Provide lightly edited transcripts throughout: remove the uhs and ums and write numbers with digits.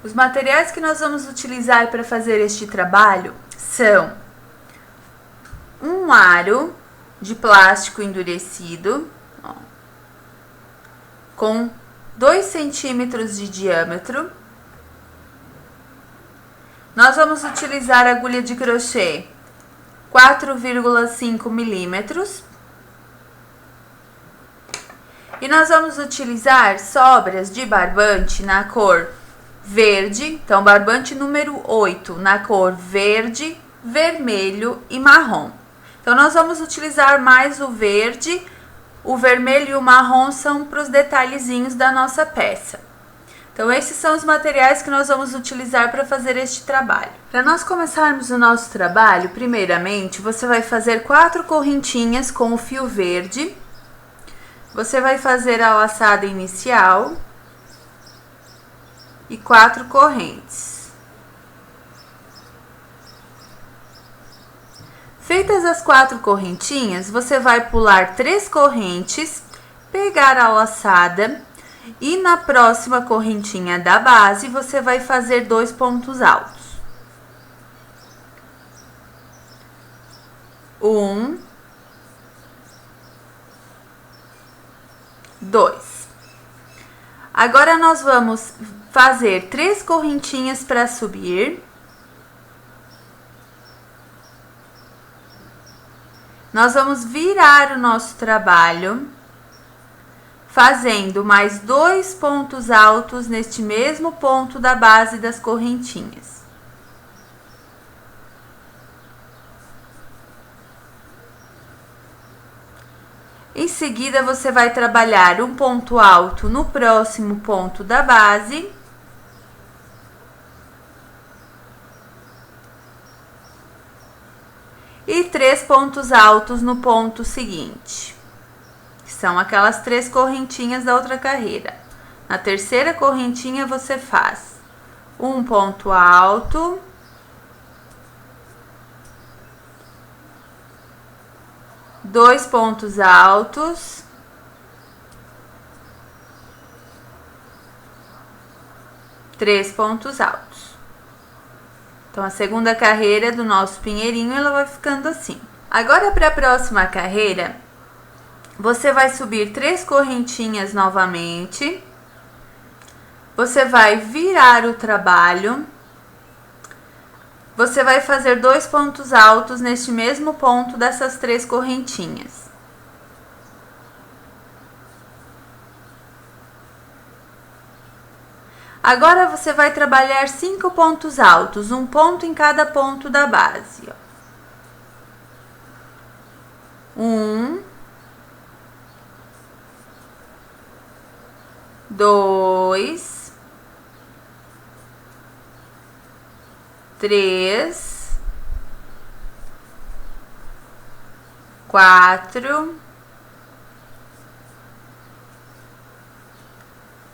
Os materiais que nós vamos utilizar para fazer este trabalho são um aro de plástico endurecido, ó, com 2 centímetros de diâmetro. Nós vamos utilizar agulha de crochê 4,5 milímetros. E nós vamos utilizar sobras de barbante na cor verde, então barbante número 8, na cor verde, vermelho e marrom. Então nós vamos utilizar mais o verde, o vermelho e o marrom são para os detalhezinhos da nossa peça. Então esses são os materiais que nós vamos utilizar para fazer este trabalho. Para nós começarmos o nosso trabalho, primeiramente você vai fazer 4 correntinhas com o fio verde. Você vai fazer a laçada inicial e 4 correntes. Feitas as 4 correntinhas, você vai pular 3 correntes, pegar a laçada e na próxima correntinha da base você vai fazer 2 pontos altos. 1, 2. Agora nós vamos fazer 3 correntinhas para subir. Nós vamos virar o nosso trabalho, fazendo mais 2 pontos altos neste mesmo ponto da base das correntinhas. Em seguida, você vai trabalhar um ponto alto no próximo ponto da base. E 3 pontos altos no ponto seguinte, que são aquelas 3 correntinhas da outra carreira. Na terceira correntinha, você faz um ponto alto, dois pontos altos, três pontos altos. Então, a segunda carreira do nosso pinheirinho, ela vai ficando assim. Agora, para a próxima carreira, você vai subir 3 correntinhas novamente. Você vai virar o trabalho. Você vai fazer 2 pontos altos neste mesmo ponto dessas 3 correntinhas. Agora, você vai trabalhar 5 pontos altos, um ponto em cada ponto da base. 1, 2, 3, 4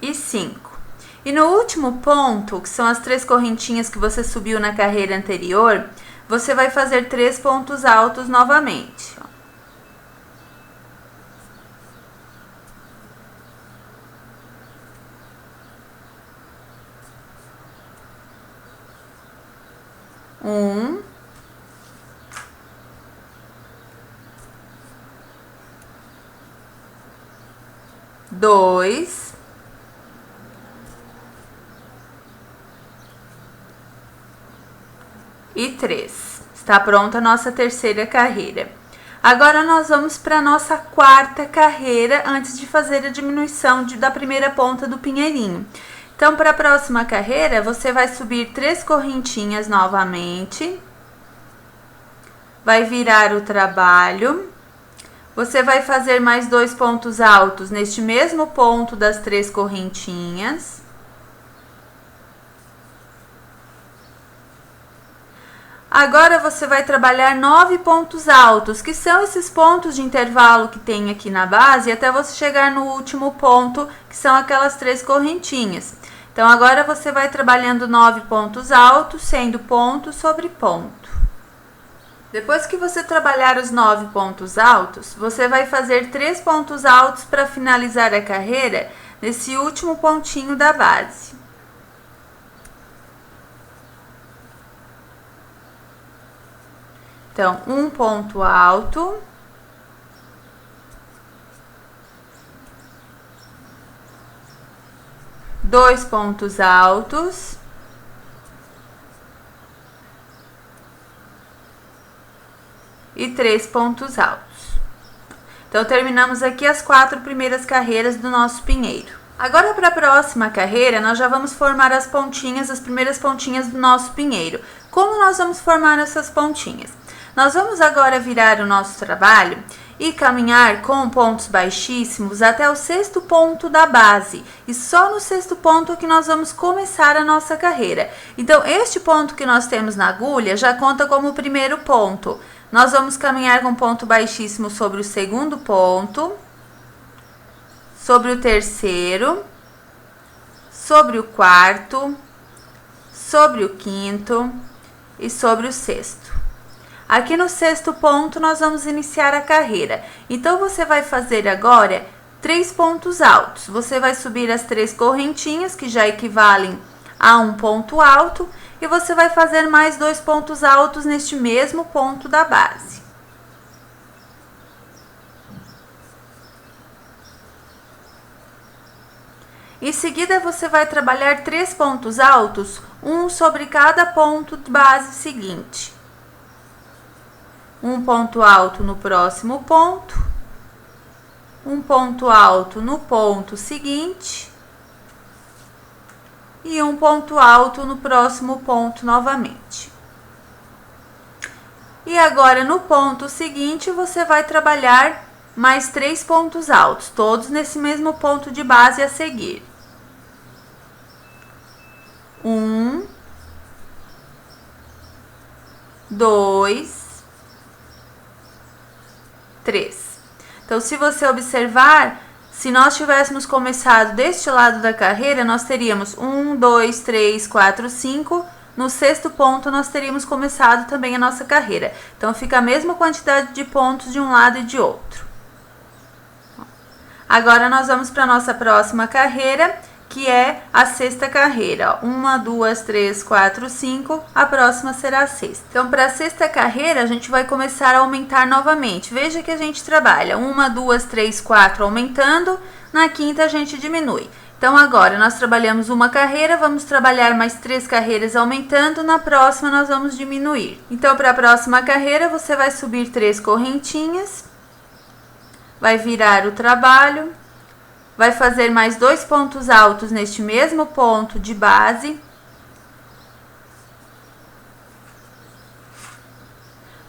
e 5. E no último ponto, que são as 3 correntinhas que você subiu na carreira anterior, você vai fazer 3 pontos altos novamente. Um, 2, 3. Está pronta a nossa terceira carreira. Agora, nós vamos para a nossa quarta carreira, antes de fazer a diminuição da primeira ponta do pinheirinho. Então, para a próxima carreira, você vai subir 3 correntinhas novamente. Vai virar o trabalho. Você vai fazer mais 2 pontos altos neste mesmo ponto das 3 correntinhas. Agora, você vai trabalhar 9 pontos altos, que são esses pontos de intervalo que tem aqui na base, até você chegar no último ponto, que são aquelas 3 correntinhas. Então, agora você vai trabalhando 9 pontos altos, sendo ponto sobre ponto. Depois que você trabalhar os 9 pontos altos, você vai fazer 3 pontos altos para finalizar a carreira nesse último pontinho da base. Então, um ponto alto, dois pontos altos, e 3 pontos altos. Então, terminamos aqui as 4 primeiras carreiras do nosso pinheiro. Agora, para a próxima carreira, nós já vamos formar as pontinhas, as primeiras pontinhas do nosso pinheiro. Como nós vamos formar essas pontinhas? Nós vamos agora virar o nosso trabalho e caminhar com pontos baixíssimos até o 6º ponto da base. E só no 6º ponto que nós vamos começar a nossa carreira. Então, este ponto que nós temos na agulha já conta como o primeiro ponto. Nós vamos caminhar com ponto baixíssimo sobre o 2º ponto, sobre o 3º, sobre o 4º, sobre o 5º e sobre o 6º. Aqui no 6º ponto, nós vamos iniciar a carreira. Então, você vai fazer agora 3 pontos altos. Você vai subir as 3 correntinhas, que já equivalem a um ponto alto, e você vai fazer mais 2 pontos altos neste mesmo ponto da base. Em seguida, você vai trabalhar 3 pontos altos, um sobre cada ponto de base seguinte. Um ponto alto no próximo ponto, um ponto alto no ponto seguinte e um ponto alto no próximo ponto novamente. E agora, no ponto seguinte, você vai trabalhar mais 3 pontos altos, todos nesse mesmo ponto de base a seguir. 1, 2, 3. Então, se você observar, se nós tivéssemos começado deste lado da carreira, nós teríamos 1, 2, 3, 4, 5. No 6º ponto, nós teríamos começado também a nossa carreira. Então, fica a mesma quantidade de pontos de um lado e de outro. Agora, nós vamos para a nossa próxima carreira, que é a 6ª carreira. 1, 2, 3, 4, 5. A próxima será a 6ª. Então, para a 6ª carreira, a gente vai começar a aumentar novamente. Veja que a gente trabalha 1, 2, 3, 4 aumentando. Na 5ª, a gente diminui. Então, agora, nós trabalhamos uma carreira, vamos trabalhar mais 3 carreiras aumentando. Na próxima, nós vamos diminuir. Então, para a próxima carreira, você vai subir 3 correntinhas. Vai virar o trabalho. Vai fazer mais 2 pontos altos neste mesmo ponto de base.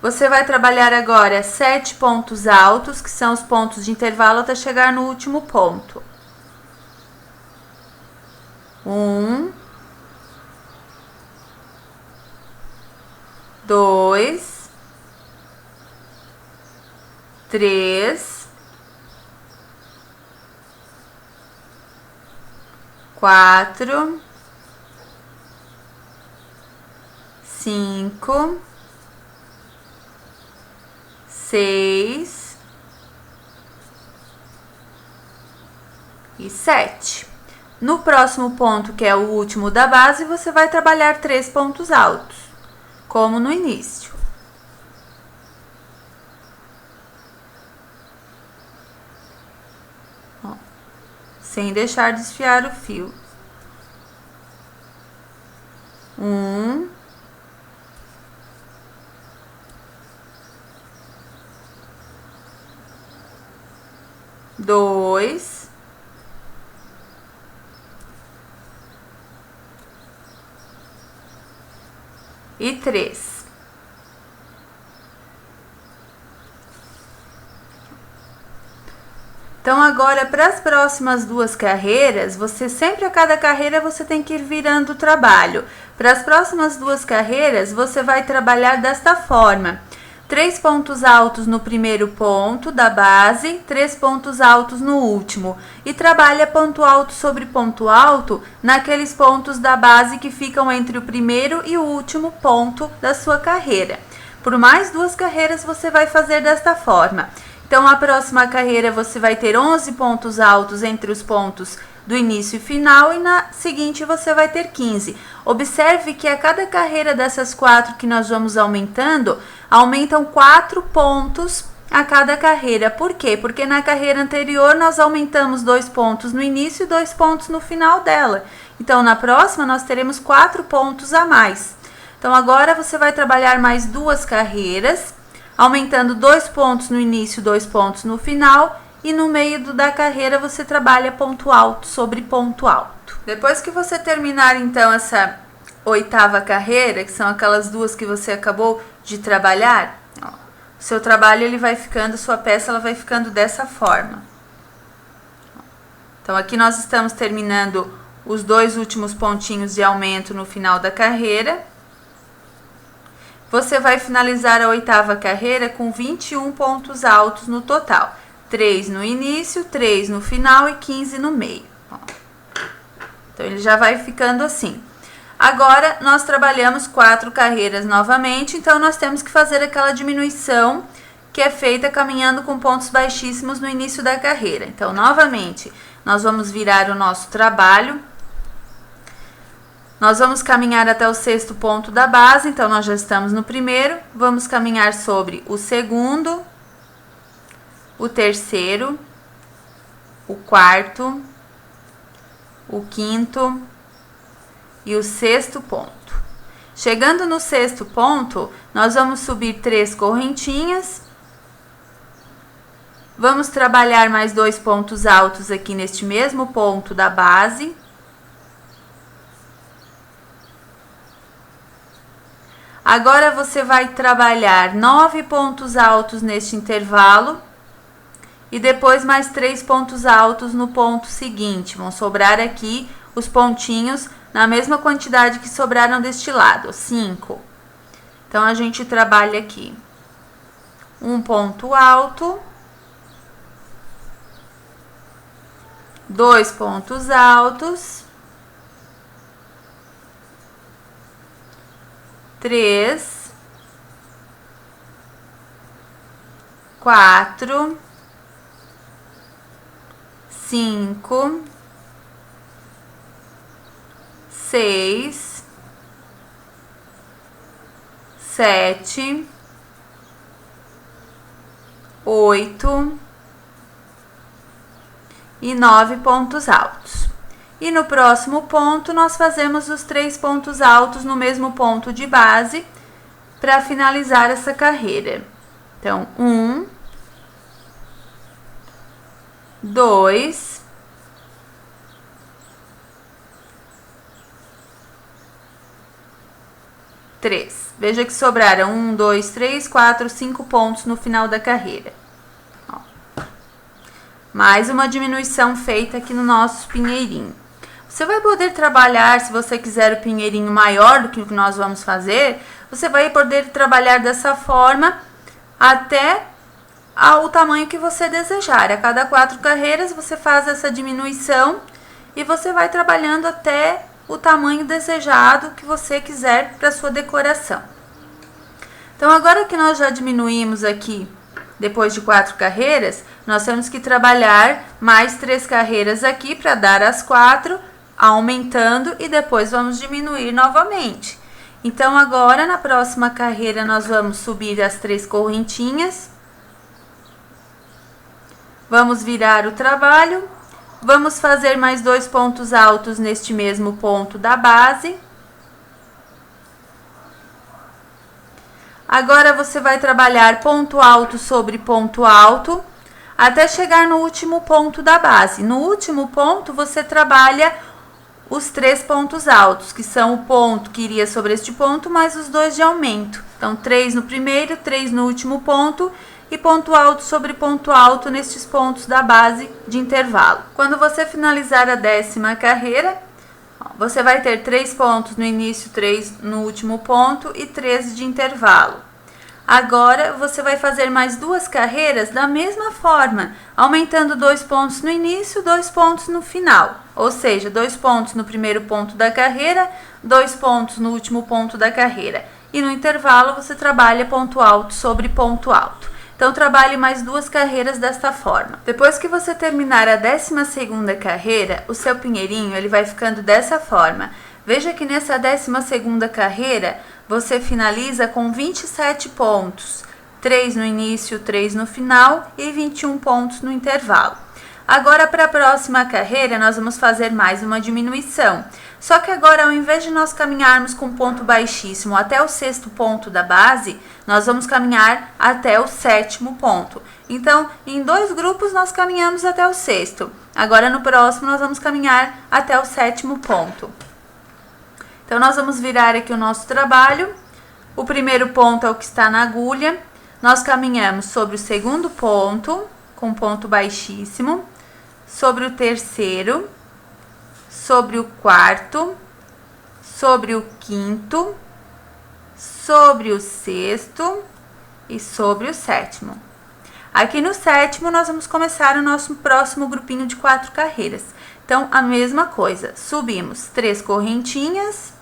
Você vai trabalhar agora 7 pontos altos, que são os pontos de intervalo até chegar no último ponto. 1, 2, 3, 4, 5, 6 e 7. No próximo ponto, que é o último da base, você vai trabalhar 3 pontos altos, como no início. Ó, sem deixar desfiar o fio. 1, 2, 3. Então, agora, para as próximas 2 carreiras, você sempre a cada carreira você tem que ir virando o trabalho. Para as próximas 2 carreiras, você vai trabalhar desta forma: 3 pontos altos no primeiro ponto da base, 3 pontos altos no último. E trabalha ponto alto sobre ponto alto naqueles pontos da base que ficam entre o primeiro e o último ponto da sua carreira. Por mais 2 carreiras, você vai fazer desta forma. Então, a próxima carreira você vai ter 11 pontos altos entre os pontos do início e final, e na seguinte você vai ter 15. Observe que a cada carreira dessas 4 que nós vamos aumentando, aumentam 4 pontos a cada carreira. Por quê? Porque na carreira anterior nós aumentamos 2 pontos no início e 2 pontos no final dela. Então, na próxima nós teremos 4 pontos a mais. Então, agora você vai trabalhar mais 2 carreiras, aumentando 2 pontos no início, 2 pontos no final, e no meio da carreira você trabalha ponto alto sobre ponto alto. Depois que você terminar, então, essa 8ª carreira, que são aquelas 2 que você acabou de trabalhar, ó, seu trabalho ele vai ficando, sua peça ela vai ficando dessa forma. Então, aqui nós estamos terminando os 2 últimos pontinhos de aumento no final da carreira. Você vai finalizar a 8ª carreira com 21 pontos altos no total. 3 no início, 3 no final e 15 no meio. Ó. Então, ele já vai ficando assim. Agora, nós trabalhamos 4 carreiras novamente, então nós temos que fazer aquela diminuição que é feita caminhando com pontos baixíssimos no início da carreira. Então, novamente, nós vamos virar o nosso trabalho. Nós vamos caminhar até o 6º ponto da base, então nós já estamos no primeiro. Vamos caminhar sobre o 2º, o 3º, o 4º, o 5º e o 6º ponto. Chegando no 6º ponto, nós vamos subir 3 correntinhas. Vamos trabalhar mais 2 pontos altos aqui neste mesmo ponto da base. Agora, você vai trabalhar 9 pontos altos neste intervalo e depois mais 3 pontos altos no ponto seguinte. Vão sobrar aqui os pontinhos na mesma quantidade que sobraram deste lado, 5. Então, a gente trabalha aqui um ponto alto, 2 pontos altos, 3, 4, 5, 6, 7, 8 e 9 pontos altos. E no próximo ponto, nós fazemos os 3 pontos altos no mesmo ponto de base para finalizar essa carreira. Então, 1, 2, 3. Veja que sobraram 1, 2, 3, 4, 5 pontos no final da carreira. Ó. Mais uma diminuição feita aqui no nosso pinheirinho. Você vai poder trabalhar, se você quiser o pinheirinho maior do que o que nós vamos fazer, você vai poder trabalhar dessa forma até o tamanho que você desejar. A cada 4 carreiras você faz essa diminuição e você vai trabalhando até o tamanho desejado que você quiser para sua decoração. Então, agora que nós já diminuímos aqui, depois de 4 carreiras, nós temos que trabalhar mais 3 carreiras aqui para dar as 4, aumentando, e depois vamos diminuir novamente. Então, agora, na próxima carreira, nós vamos subir as 3 correntinhas. Vamos virar o trabalho. Vamos fazer mais 2 pontos altos neste mesmo ponto da base. Agora, você vai trabalhar ponto alto sobre ponto alto, até chegar no último ponto da base. No último ponto, você trabalha os 3 pontos altos, que são o ponto que iria sobre este ponto, mais os 2 de aumento. Então, 3 no primeiro, 3 no último ponto, e ponto alto sobre ponto alto nestes pontos da base de intervalo. Quando você finalizar a 10ª carreira, você vai ter 3 pontos no início, 3 no último ponto e 13 de intervalo. Agora, você vai fazer mais 2 carreiras da mesma forma, aumentando 2 pontos no início, 2 pontos no final. Ou seja, 2 pontos no primeiro ponto da carreira, 2 pontos no último ponto da carreira. E no intervalo, você trabalha ponto alto sobre ponto alto. Então, trabalhe mais 2 carreiras desta forma. Depois que você terminar a 12ª carreira, o seu pinheirinho ele vai ficando dessa forma. Veja que nessa 12ª carreira, você finaliza com 27 pontos. 3 no início, 3 no final e 21 pontos no intervalo. Agora, para a próxima carreira, nós vamos fazer mais uma diminuição. Só que agora, ao invés de nós caminharmos com ponto baixíssimo até o 6º ponto da base, nós vamos caminhar até o 7º ponto. Então, em 2 grupos, nós caminhamos até o 6º. Agora, no próximo, nós vamos caminhar até o 7º ponto. Então, nós vamos virar aqui o nosso trabalho. O primeiro ponto é o que está na agulha. Nós caminhamos sobre o 2º ponto, com ponto baixíssimo, sobre o 3º, sobre o 4º, sobre o 5º, sobre o 6º e sobre o 7º. Aqui no 7º, nós vamos começar o nosso próximo grupinho de 4 carreiras. Então, a mesma coisa, subimos 3 correntinhas,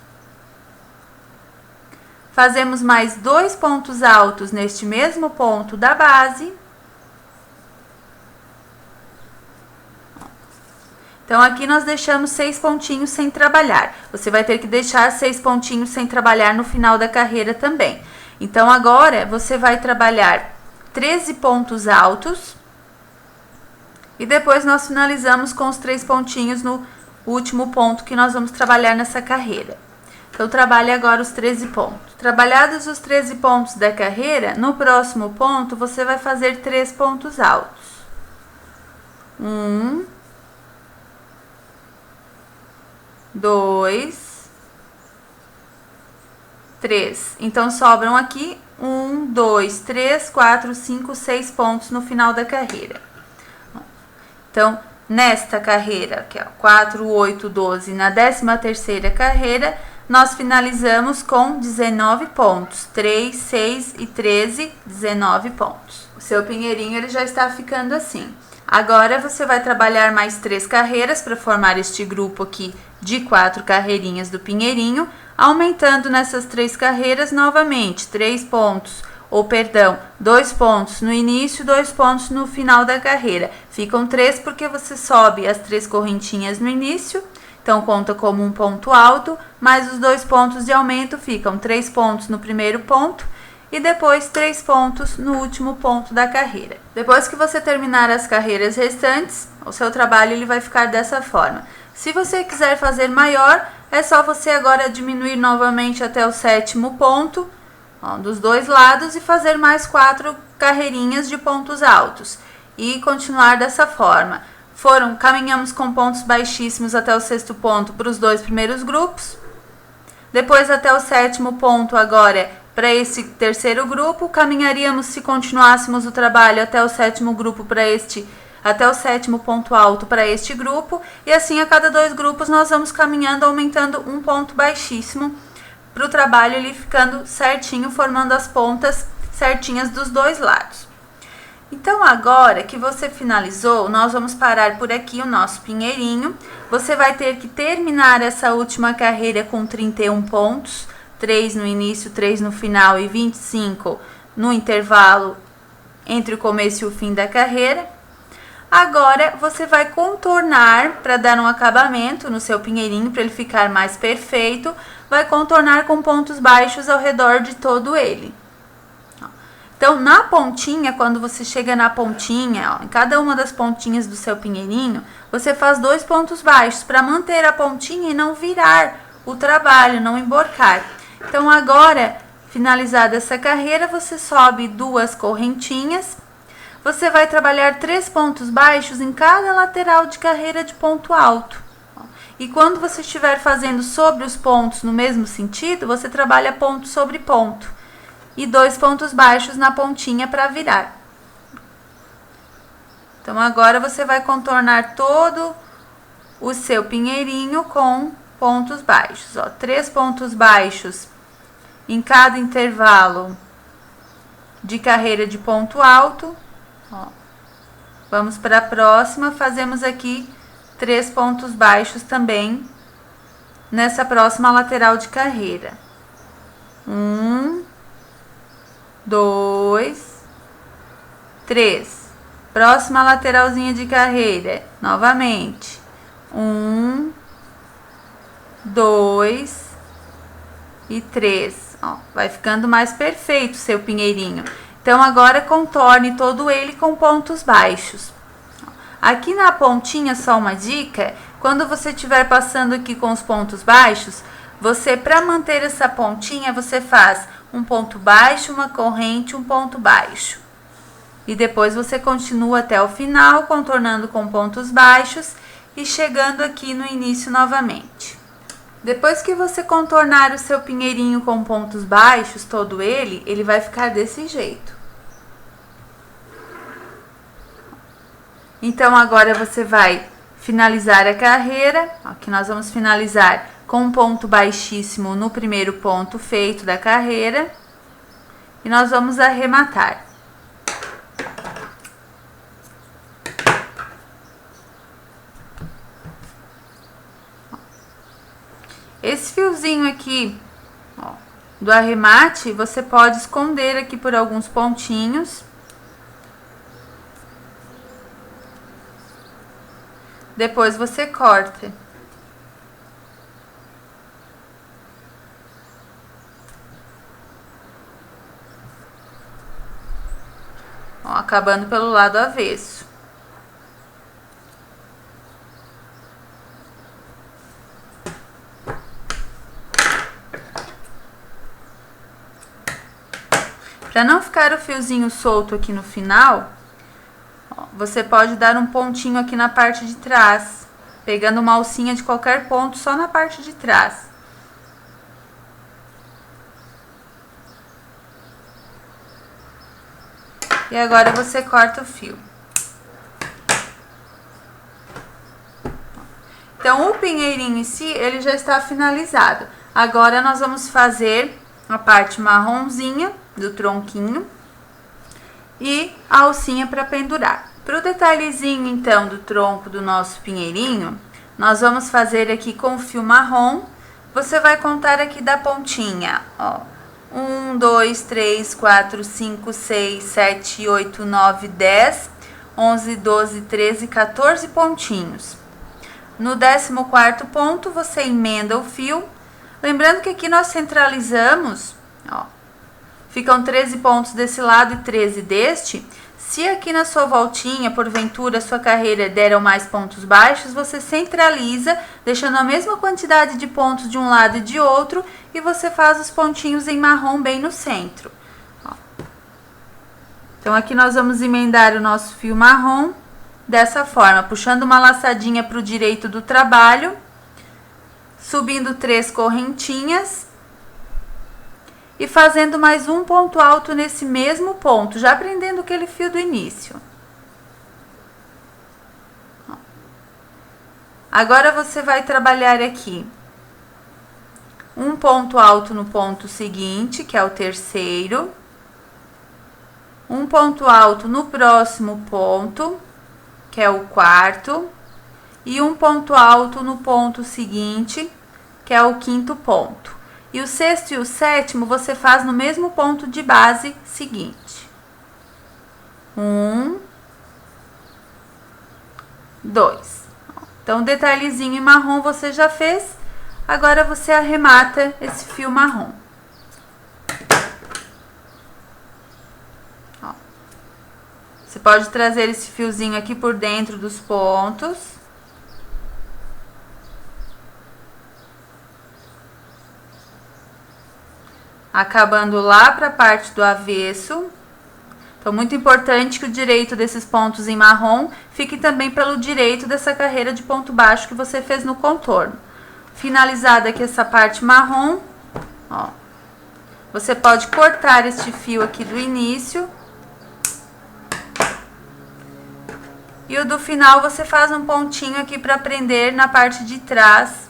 fazemos mais 2 pontos altos neste mesmo ponto da base. Então, aqui nós deixamos 6 pontinhos sem trabalhar. Você vai ter que deixar 6 pontinhos sem trabalhar no final da carreira também. Então, agora, você vai trabalhar 13 pontos altos. E depois nós finalizamos com os 3 pontinhos no último ponto que nós vamos trabalhar nessa carreira. Então, trabalhe agora os 13 pontos. Trabalhados os 13 pontos da carreira, no próximo ponto, você vai fazer 3 pontos altos. 1, 2, 3. Então, sobram aqui 1, 2, 3, 4, 5, 6 pontos no final da carreira. Então, nesta carreira, que é 4, 8, 12, na 13ª carreira, nós finalizamos com 19 pontos. 3, 6 e 13, 19 pontos. O seu pinheirinho ele já está ficando assim. Agora, você vai trabalhar mais 3 carreiras para formar este grupo aqui de 4 carreirinhas do pinheirinho, aumentando nessas 3 carreiras novamente 3 pontos, ou perdão, 2 pontos no início, 2 pontos no final da carreira. Ficam 3 porque você sobe as 3 correntinhas no início, então conta como um ponto alto, mais os 2 pontos de aumento ficam 3 pontos no primeiro ponto e depois 3 pontos no último ponto da carreira. Depois que você terminar as carreiras restantes, o seu trabalho ele vai ficar dessa forma. Se você quiser fazer maior, é só você agora diminuir novamente até o 7º ponto, ó, dos 2 lados, e fazer mais 4 carreirinhas de pontos altos. E continuar dessa forma. Caminhamos com pontos baixíssimos até o 6º ponto para os 2 primeiros grupos. Depois até o 7º ponto agora para esse 3º grupo. Caminharíamos, se continuássemos o trabalho, até o 7º grupo até o 7º ponto alto para este grupo, e assim a cada 2 grupos nós vamos caminhando, aumentando um ponto baixíssimo para o trabalho ele ficando certinho, formando as pontas certinhas dos 2 lados. Então, agora que você finalizou, nós vamos parar por aqui o nosso pinheirinho. Você vai ter que terminar essa última carreira com 31 pontos, 3 no início, 3 no final e 25 no intervalo entre o começo e o fim da carreira. Agora, você vai contornar para dar um acabamento no seu pinheirinho, para ele ficar mais perfeito. Vai contornar com pontos baixos ao redor de todo ele. Então, na pontinha, quando você chega na pontinha, ó, em cada uma das pontinhas do seu pinheirinho, você faz 2 pontos baixos para manter a pontinha e não virar o trabalho, não emborcar. Então, agora, finalizada essa carreira, você sobe 2 correntinhas. Você vai trabalhar 3 pontos baixos em cada lateral de carreira de ponto alto. E quando você estiver fazendo sobre os pontos no mesmo sentido, você trabalha ponto sobre ponto. E 2 pontos baixos na pontinha para virar. Então, agora você vai contornar todo o seu pinheirinho com pontos baixos. Ó, 3 pontos baixos em cada intervalo de carreira de ponto alto. Ó, vamos para a próxima, fazemos aqui 3 pontos baixos também nessa próxima lateral de carreira. 1, 2, 3. Próxima lateralzinha de carreira, novamente. 1, 2 e 3. Ó, vai ficando mais perfeito o seu pinheirinho. Então, agora contorne todo ele com pontos baixos. Aqui na pontinha, só uma dica, quando você estiver passando aqui com os pontos baixos, você, para manter essa pontinha, você faz um ponto baixo, uma corrente, um ponto baixo. E depois você continua até o final, contornando com pontos baixos e chegando aqui no início novamente. Depois que você contornar o seu pinheirinho com pontos baixos, todo ele vai ficar desse jeito. Então, agora você vai finalizar a carreira. Aqui nós vamos finalizar com um ponto baixíssimo no primeiro ponto feito da carreira. E nós vamos arrematar. Esse fiozinho aqui, ó, do arremate, você pode esconder aqui por alguns pontinhos. Depois você corta. Ó, acabando pelo lado avesso. Para não ficar o fiozinho solto aqui no final, ó, você pode dar um pontinho aqui na parte de trás, pegando uma alcinha de qualquer ponto só na parte de trás. E agora você corta o fio. Então, o pinheirinho em si, ele já está finalizado. Agora, nós vamos fazer a parte marronzinha do tronquinho e a alcinha para pendurar. Para o detalhezinho, então, do tronco do nosso pinheirinho, nós vamos fazer aqui com o fio marrom. Você vai contar aqui da pontinha, ó. 1, 2, 3, 4, 5, 6, 7, 8, 9, 10, 11, 12, 13, 14 pontinhos. No 14º ponto, você emenda o fio. Lembrando que aqui nós centralizamos, ó, ficam 13 pontos desse lado e 13 deste. Se aqui na sua voltinha, porventura, a sua carreira deram mais pontos baixos, você centraliza, deixando a mesma quantidade de pontos de um lado e de outro, e você faz os pontinhos em marrom bem no centro. Ó. Então, aqui nós vamos emendar o nosso fio marrom dessa forma, puxando uma laçadinha para o direito do trabalho, subindo 3 correntinhas e fazendo mais um ponto alto nesse mesmo ponto, já prendendo aquele fio do início. Agora você vai trabalhar aqui um ponto alto no ponto seguinte, que é o terceiro, um ponto alto no próximo ponto, que é o quarto, e um ponto alto no ponto seguinte, que é o quinto ponto. E o sexto e o sétimo você faz no mesmo ponto de base seguinte. 1, 2. Então, o detalhezinho em marrom você já fez. Agora, você arremata esse fio marrom. Ó. Você pode trazer esse fiozinho aqui por dentro dos pontos. Acabando lá para a parte do avesso. Então, muito importante que o direito desses pontos em marrom fique também pelo direito dessa carreira de ponto baixo que você fez no contorno. Finalizada aqui essa parte marrom, ó, você pode cortar este fio aqui do início. E o do final você faz um pontinho aqui para prender na parte de trás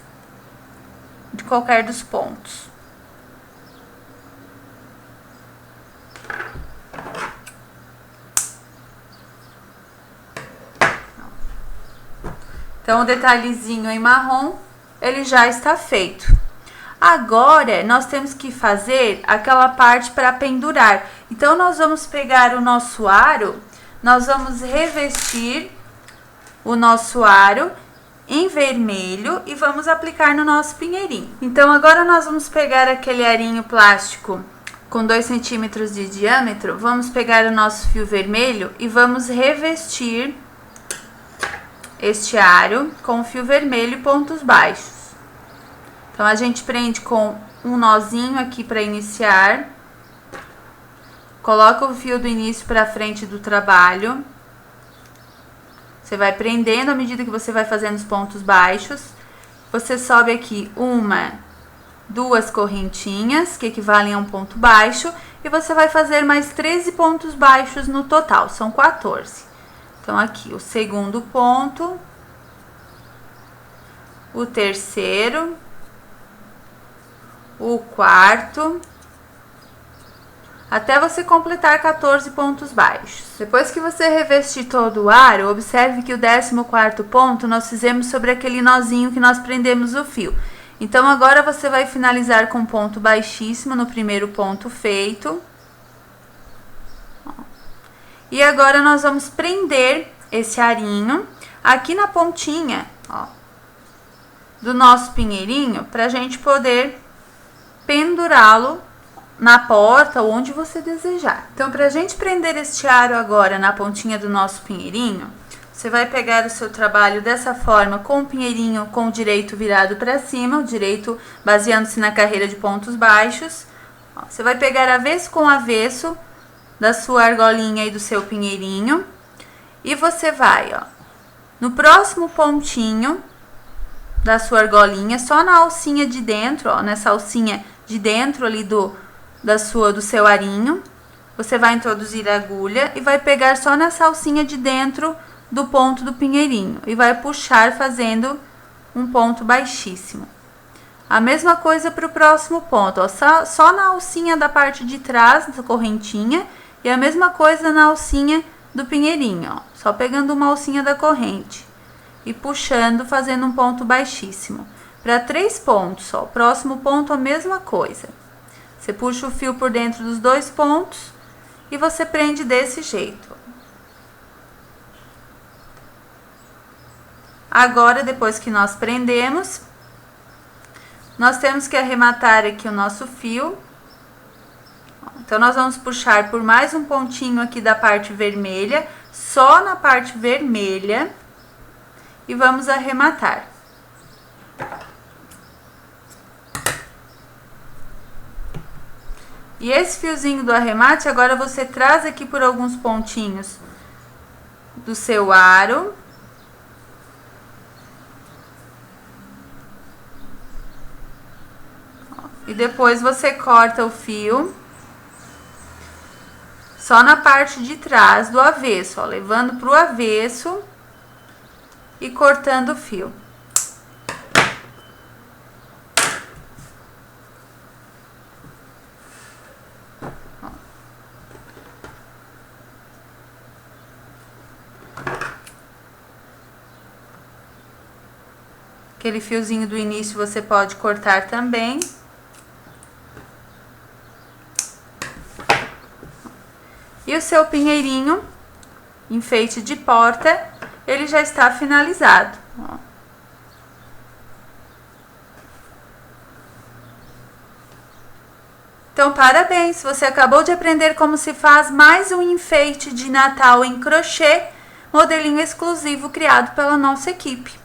de qualquer dos pontos. Então, o detalhezinho em marrom, ele já está feito. Agora, nós temos que fazer aquela parte para pendurar. Então, nós vamos pegar o nosso aro, nós vamos revestir o nosso aro em vermelho e vamos aplicar no nosso pinheirinho. Então, agora nós vamos pegar aquele arinho plástico com 2 centímetros de diâmetro, vamos pegar o nosso fio vermelho e vamos revestir este aro com fio vermelho e pontos baixos. Então, a gente prende com um nozinho aqui para iniciar, coloca o fio do início para frente do trabalho, você vai prendendo à medida que você vai fazendo os pontos baixos, você sobe aqui 1, 2 correntinhas, que equivalem a um ponto baixo, e você vai fazer mais 13 pontos baixos no total, são 14. Então, aqui o segundo ponto, o terceiro, o quarto, até você completar 14 pontos baixos. Depois que você revestir todo o aro, observe que o 14º ponto nós fizemos sobre aquele nozinho que nós prendemos o fio. Então, agora você vai finalizar com ponto baixíssimo no primeiro ponto feito. E agora nós vamos prender esse arinho aqui na pontinha, ó, do nosso pinheirinho, para a gente poder pendurá-lo na porta ou onde você desejar. Então, para a gente prender este aro agora na pontinha do nosso pinheirinho, você vai pegar o seu trabalho dessa forma, com o pinheirinho com o direito virado para cima, o direito baseando-se na carreira de pontos baixos. Ó, você vai pegar avesso com avesso da sua argolinha e do seu pinheirinho, e você vai, ó, no próximo pontinho da sua argolinha, só na alcinha de dentro, ó, nessa alcinha de dentro ali do seu arinho, você vai introduzir a agulha e vai pegar só nessa alcinha de dentro do ponto do pinheirinho e vai puxar fazendo um ponto baixíssimo. A mesma coisa para o próximo ponto, ó, só na alcinha da parte de trás da correntinha, e a mesma coisa na alcinha do pinheirinho, ó, só pegando uma alcinha da corrente e puxando, fazendo um ponto baixíssimo. Para 3 pontos, ó, o próximo ponto a mesma coisa. Você puxa o fio por dentro dos 2 pontos e você prende desse jeito. Agora, depois que nós prendemos, nós temos que arrematar aqui o nosso fio. Então, nós vamos puxar por mais um pontinho aqui da parte vermelha, só na parte vermelha, e vamos arrematar. E esse fiozinho do arremate, agora você traz aqui por alguns pontinhos do seu aro. E depois você corta o fio só na parte de trás do avesso, ó, levando pro avesso e cortando o fio. Aquele fiozinho do início você pode cortar também. E o seu pinheirinho, enfeite de porta, ele já está finalizado. Ó. Então, parabéns! Você acabou de aprender como se faz mais um enfeite de Natal em crochê, modelinho exclusivo criado pela nossa equipe.